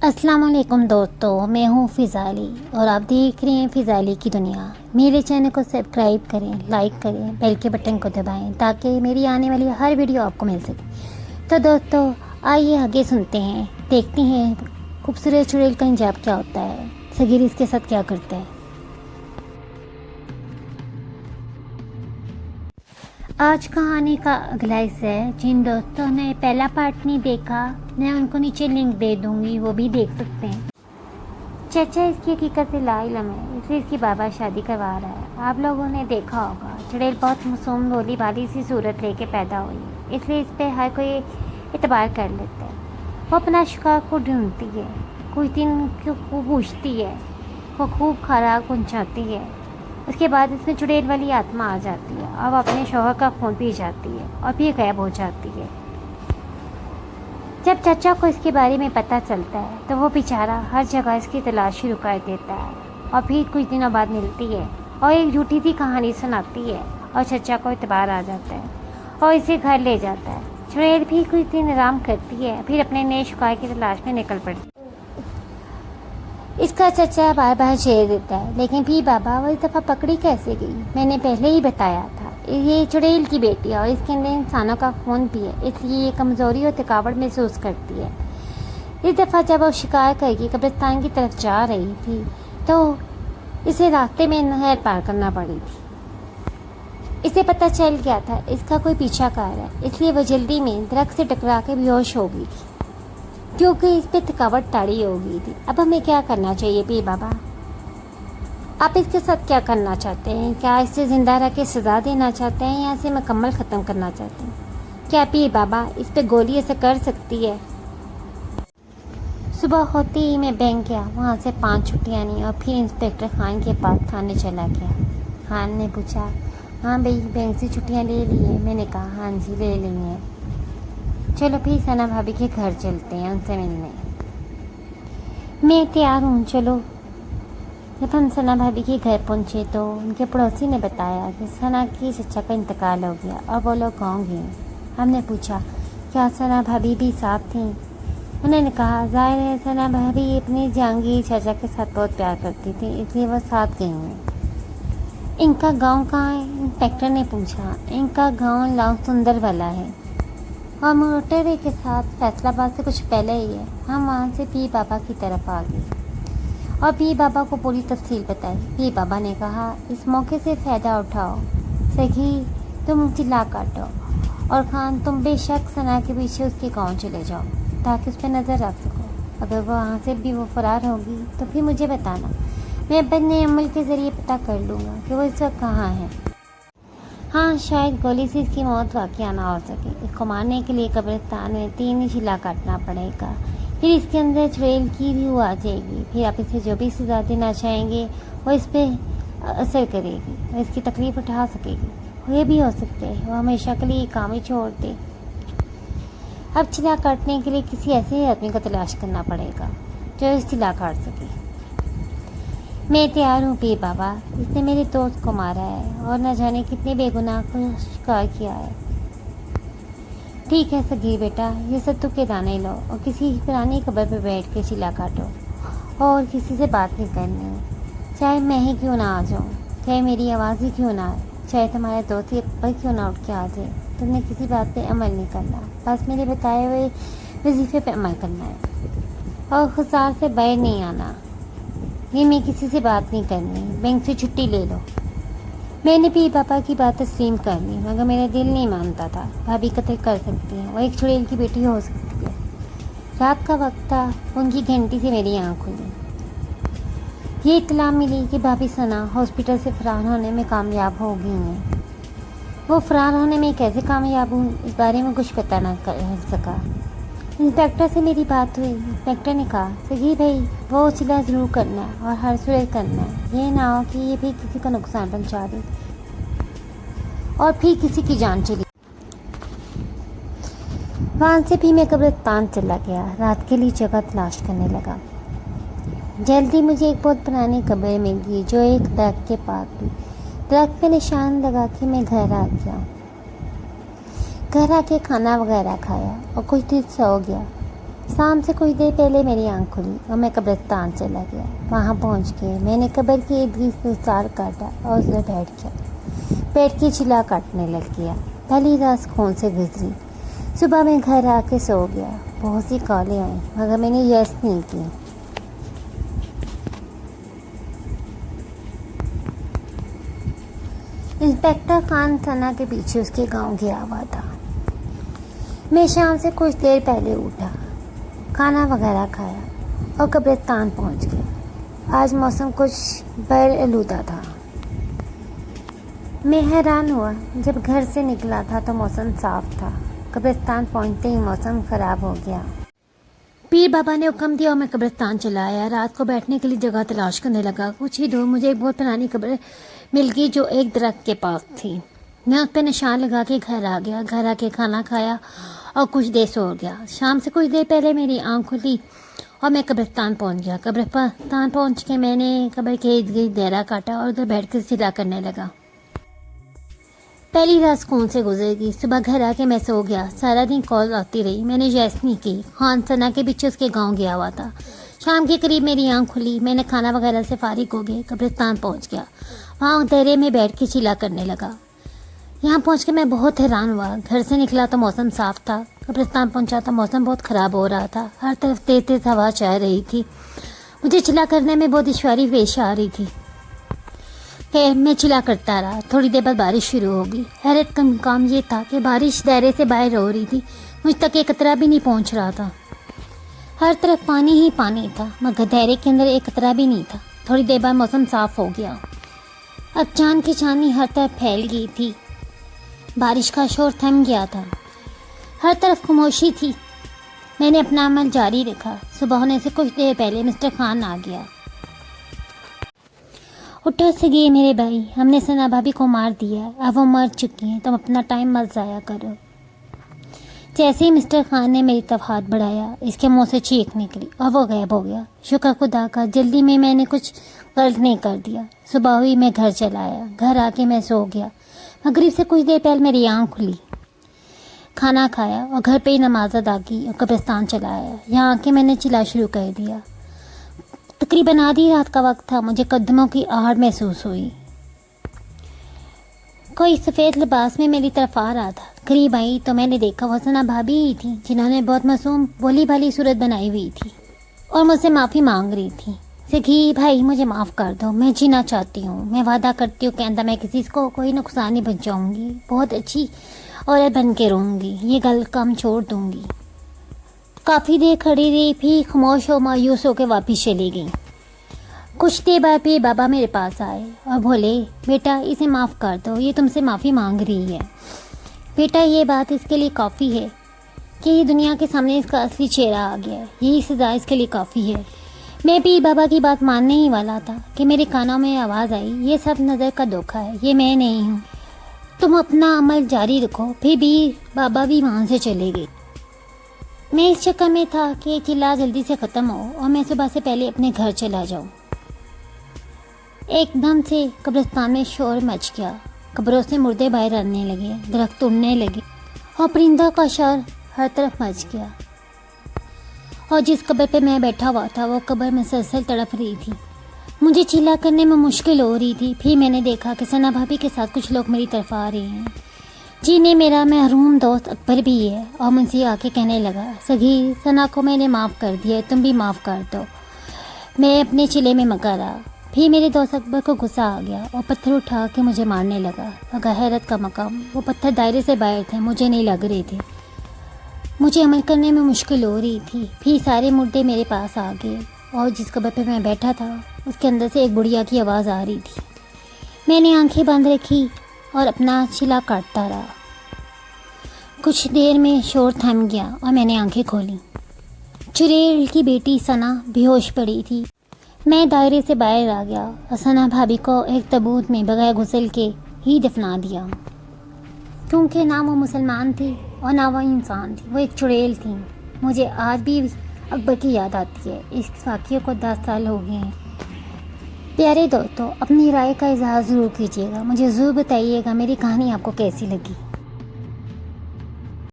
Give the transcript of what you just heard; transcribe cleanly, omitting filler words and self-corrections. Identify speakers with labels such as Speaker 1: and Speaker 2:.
Speaker 1: अस्सलाम वालेकुम दोस्तों, मैं हूँ फ़िज़ाली और आप देख रहे हैं फ़िज़ाली की दुनिया। मेरे चैनल को सब्सक्राइब करें, लाइक करें, बेल के बटन को दबाएं ताकि मेरी आने वाली हर वीडियो आपको मिल सके। तो दोस्तों आइए आगे सुनते हैं, देखते हैं खूबसूरत चुड़ैल का अंजाम क्या होता है, सगीर इसके साथ क्या करता है। आज कहानी का अगला हिस्सा है। जिन दोस्तों ने पहला पार्ट नहीं देखा, मैं उनको नीचे लिंक दे दूँगी, वो भी देख सकते हैं। चचा इसकी हकीकत से लाइलम है, इसलिए इसकी बाबा शादी करवा रहा है। आप लोगों ने देखा होगा चुड़ैल बहुत मासूम भोली भाली सी सूरत लेके पैदा हुई है, इसलिए इस पर हर कोई एतबार कर लेता है। वो अपना शिकार को ढूंढती है, कुछ दिन को पूछती है, वो खूब खराब पहुँचाती है। उसके बाद इसमें चुड़ैल वाली आत्मा आ जाती है और अपने शौहर का खून पी जाती है और फिर गायब हो जाती है। जब चचा को इसके बारे में पता चलता है तो वो बेचारा हर जगह इसकी तलाश शुरू कर देता है और फिर कुछ दिनों बाद मिलती है और एक झूठी सी कहानी सुनाती है और चचा को इतबार आ जाता है और इसे घर ले जाता है। चुड़ैल भी कुछ दिन आराम करती है, फिर अपने नए शिकार की तलाश में निकल पड़ती है। इसका चचा बार बार छेड़ देता है, लेकिन फिर बाबा वो इस दफ़ा पकड़ी कैसे गई। मैंने पहले ही बताया था, ये चुड़ैल की बेटी है और इसके अंदर इंसानों का खून भी है, इसलिए ये कमज़ोरी और थकावट महसूस करती है। इस दफ़ा जब वो शिकार करके कब्रिस्तान की तरफ जा रही थी तो इसे रास्ते में नहर पार करना पड़ी थी। इसे पता चल गया था इसका कोई पीछा कर रहा है, इसलिए वह जल्दी में दरख्त से टकरा के बेहोश हो गई थी क्योंकि इस पर थकावट ताड़ी हो गई थी। अब हमें क्या करना चाहिए पी बाबा? आप इसके साथ क्या करना चाहते हैं? क्या इसे ज़िंदा रह के सज़ा देना चाहते हैं या इसे मुकम्मल ख़त्म करना चाहते हैं? क्या पी बाबा इस पे गोली ऐसे कर सकती है? सुबह होते ही मैं बैंक गया, वहाँ से 5 छुट्टियाँ ली और फिर इंस्पेक्टर खान के पास थाने चला गया। खान ने पूछा, हाँ भाई बैंक से छुट्टियाँ ले ली है? मैंने कहा हाँ जी ले ली हैं। चलो फिर सना भाभी के घर चलते हैं उनसे मिलने। मैं तैयार हूँ, चलो। जब हम सना भाभी के घर पहुँचे तो उनके पड़ोसी ने बताया कि सना की चचा का इंतकाल हो गया और वो लोग गाँव गए। हमने पूछा क्या सना भाभी भी साथ थीं? उन्होंने कहा जाहिर है सना भाभी अपनी जहांगीर चाचा के साथ बहुत प्यार करती थी, इसलिए वो साथ गई हैं। इनका गांव कहाँ है? इंस्पेक्टर ने पूछा। इनका गांव लाव सुंदर वाला है और मोटरवे के साथ फैसलाबाद से कुछ पहले ही है। हम वहाँ से पी बाबा की तरफ आ गए और पी बाबा को पूरी तफसील बताई। पी बाबा ने कहा इस मौके से फ़ायदा उठाओ, सही तुम चिल्ला काटो और खान तुम बेशक सना के पीछे उसके गांव चले जाओ ताकि उस पर नज़र रख सको। अगर वो वहाँ से भी वो फरार होगी तो फिर मुझे बताना, मैं अपने अमल के ज़रिए पता कर लूँगा कि वो इस वक्त कहाँ है। हाँ शायद गोली से इसकी मौत वाक़या ना हो सके। इसको मारने के लिए कब्रिस्तान में 3 चिल्ला काटना पड़ेगा, फिर इसके अंदर चुड़ैल की रूह आ जाएगी। फिर आप इसे जो भी सज़ा देना चाहेंगे वो इस पर असर करेगी, वो इसकी तकलीफ़ उठा सकेगी। ये भी हो सकता है वो हमेशा के लिए काम ही छोड़ दे। अब चिल्ला काटने के लिए किसी ऐसे आदमी को तलाश करना पड़ेगा जो इस चिल्ला काट सके। मैं तैयार हूँ पी बाबा, इसने मेरे दोस्त को मारा है और न जाने कितने बेगुनाह को शिकार किया है। ठीक है सगीर बेटा, ये सब के दाने लो और किसी पुरानी कब्र पर बैठ के चिल्ला काटो और किसी से बात नहीं करनी, चाहे मैं ही क्यों ना आ जाऊँ, चाहे मेरी आवाज़ ही क्यों ना आए, चाहे तुम्हारे दोस्त ये पर क्यों ना उठ के आ जाए। तुमने किसी बात पे अमल नहीं करना, बस मेरे बताए हुए वजीफे पे अमल करना है और खुसार से बाहर नहीं आना। ये मैं किसी से बात नहीं करनी, बैंक से छुट्टी ले लो। मैंने भी पापा की बात तस्लीम कर ली, मगर मेरा दिल नहीं मानता था। भाभी कत्ल कर सकती है, वो एक चुड़ैल की बेटी हो सकती है। रात का वक्त था, उनकी घंटी से मेरी आँख खुली। ये इत्तला मिली कि भाभी सना हॉस्पिटल से फरार होने में कामयाब हो गई हैं। वो फरार होने में कैसे कामयाब हुई इस बारे में कुछ पता न कर सका। इंस्पेक्टर से मेरी बात हुई। इंस्पेक्टर ने कहा सही भाई वो चिल्ला ज़रूर करना है और हर सूरत करना है, ये ना हो कि ये भी किसी का नुकसान पहुंचा दे और फिर किसी की जान चली। वहाँ से भी मैं कब्रिस्तान चला गया, रात के लिए जगह तलाश करने लगा। जल्दी मुझे एक बहुत पुरानी कब्र मिल गई जो एक दरख्त के पास थी। दरख्त पे निशान लगा के मैं घर आ गया। घर आके खाना वगैरह खाया और कुछ देर सो गया। शाम से कुछ देर पहले मेरी आँख खुली और मैं कब्रिस्तान चला गया। वहाँ पहुँच के मैंने कब्र के इर्द गिर्द गुलजार काटा और उसमें बैठ गया। पेट की चिल्ला काटने लग गया। पहली रात खून से गुजरी। सुबह मैं घर आके सो गया। बहुत सी कॉलें आई मगर मैंने यस नहीं की। इंस्पेक्टर खान सना के पीछे उसके गांव गया हुआ था। मैं शाम से कुछ देर पहले उठा, खाना वगैरह खाया और कब्रिस्तान पहुंच गया। आज मौसम कुछ बरआलूदा था। मैं हैरान हुआ, जब घर से निकला था तो मौसम साफ था। कब्रिस्तान पहुंचते ही मौसम ख़राब हो गया। पीर बाबा ने हुक्म दिया और मैं कब्रिस्तान चला आया। रात को बैठने के लिए जगह तलाश करने लगा। कुछ ही दूर मुझे एक बहुत पुरानी कब्र मिल गई जो एक दरख्त के पास थी। मैं उस पर निशान लगा के घर आ गया। घर आके खाना खाया और कुछ देर सो गया। शाम से कुछ देर पहले मेरी आँख खुली और मैं कब्रिस्तान पहुंच गया। कब्रिस्तान पहुंच के मैंने कब्र के इर्द गिर्द दायरा काटा और उधर बैठ कर सिला करने लगा। पहली रात सुकून से गुजरेगी। सुबह घर आके मैं सो गया। सारा दिन कॉल आती रही, मैंने यस नहीं की। खान सना के पीछे उसके गांव गया हुआ था। शाम के करीब मेरी आंख खुली। मैंने खाना वगैरह से फारिग हो गए कब्रिस्तान पहुंच गया। वहाँ अंधेरे में बैठ के चिल्ला करने लगा। यहाँ पहुँच के मैं बहुत हैरान हुआ। घर से निकला तो मौसम साफ था। कब्रिस्तान पहुँचा तो मौसम बहुत ख़राब हो रहा था। हर तरफ तेज तेज हवा चल रही थी। मुझे चिल्ला करने में बहुत दुश्वारी पेश आ रही थी। खैर मैं चिल्ला करता रहा। थोड़ी देर बाद बारिश शुरू हो गई। हैरत का मुकाम ये था कि बारिश दायरे से बाहर हो रही थी। मुझ तक एक कतरा भी नहीं पहुंच रहा था। हर तरफ पानी ही पानी था मगर दायरे के अंदर एक कतरा भी नहीं था। थोड़ी देर बाद मौसम साफ हो गया। अब चांद की चांदनी हर तरफ फैल गई थी। बारिश का शोर थम गया था। हर तरफ खामोशी थी। मैंने अपना अमल जारी रखा। सुबह होने से कुछ देर पहले मिस्टर खान आ गया। उठा से गए मेरे भाई, हमने सना भाभी को मार दिया। अब वो मर चुकी हैं, तुम अपना टाइम मत ज़ाया करो। जैसे ही मिस्टर खान ने मेरी तरफ हाथ बढ़ाया, इसके मुंह से चीख निकली और वो गायब हो गया। शुक्र खुदा का, जल्दी में मैंने कुछ गलत नहीं कर दिया। सुबह हुई, मैं घर चला आया। घर आके मैं सो गया। मगरिब से कुछ देर पहले मेरी आँख खुली। खाना खाया और घर पे ही नमाज अदा की और कब्रिस्तान चला आया। यहाँ आके मैंने चिल्ला शुरू कर दिया। तकरीबन आधी रात का वक्त था। मुझे कदमों की आहट महसूस हुई। कोई सफ़ेद लिबास में मेरी तरफ आ रहा था। करीब आई तो मैंने देखा वो सना भाभी ही थी, जिन्होंने बहुत मासूम भोली भाली सूरत बनाई हुई थी और मुझसे माफ़ी मांग रही थी। सखी भाई, मुझे माफ़ कर दो, मैं जीना चाहती हूँ। मैं वादा करती हूँ कि आइंदा मैं किसी को कोई नुकसान नहीं पहुँचाऊँगी। बहुत अच्छी औरत बन के रहूँगी। ये गलत काम छोड़ दूँगी। काफ़ी देर खड़ी रही, फिर खामोश और मायूस होकर वापस चली गई। कुछ देर बाद फिर बाबा मेरे पास आए और बोले, बेटा इसे माफ़ कर दो, ये तुमसे माफ़ी मांग रही है। बेटा ये बात इसके लिए काफ़ी है कि ये दुनिया के सामने इसका असली चेहरा आ गया है। यही सज़ा इसके लिए काफ़ी है। मैं भी बाबा की बात मानने ही वाला था कि मेरे कानों में आवाज़ आई, ये सब नज़र का धोखा है, ये मैं नहीं हूँ। तुम अपना अमल जारी रखो। फिर भी बाबा भी वहाँ से चले गए। मैं इस चक्कर में था कि चिल्ला जल्दी से ख़त्म हो और मैं सुबह से पहले अपने घर चला जाऊँ। एकदम से कब्रिस्तान में शोर मच गया। कब्रों से मुर्दे बाहर आने लगे, दरख्त उड़ने लगे और परिंदों का शोर हर तरफ मच गया। और जिस कब्र पे मैं बैठा हुआ था वो कब्र मुसलसल तड़प रही थी। मुझे चिल्ला करने में मुश्किल हो रही थी। फिर मैंने देखा कि सना भाभी के साथ कुछ लोग मेरी तरफ आ रहे हैं। जिन्हें मेरा महरूम दोस्त अकबर भी है और मुझसे आके कहने लगा, सगी सना को मैंने माफ़ कर दिया, तुम भी माफ़ कर दो। मैं अपने चिल्ले में मका रहा। फिर मेरे दोस्त अकबर को गुस्सा आ गया और पत्थर उठा के मुझे मारने लगा। मगर हैरत का मकाम, वो पत्थर दायरे से बाहर थे, मुझे नहीं लग रहे थे। मुझे अमल करने में मुश्किल हो रही थी। फिर सारे मुर्दे मेरे पास आ गए और जिस कब्र पे मैं बैठा था उसके अंदर से एक बुढ़िया की आवाज़ आ रही थी। मैंने आंखें बंद रखी और अपना चिल्ला काटता रहा। कुछ देर में शोर थम गया और मैंने आंखें खोली। चुड़ैल की बेटी सना बेहोश पड़ी थी। मैं दायरे से बाहर आ गया और सना भाभी को एक ताबूत में बगैर गुस्ल के ही दफना दिया, क्योंकि ना वो मुसलमान थी और ना वो इंसान थी, वो एक चुड़ैल थी। मुझे आज भी अकबर की याद आती है। इस वाक़ये को 10 साल हो गए हैं। प्यारे दोस्तों, अपनी राय का इजहार ज़रूर कीजिएगा। मुझे ज़रूर बताइएगा मेरी कहानी आपको कैसी लगी।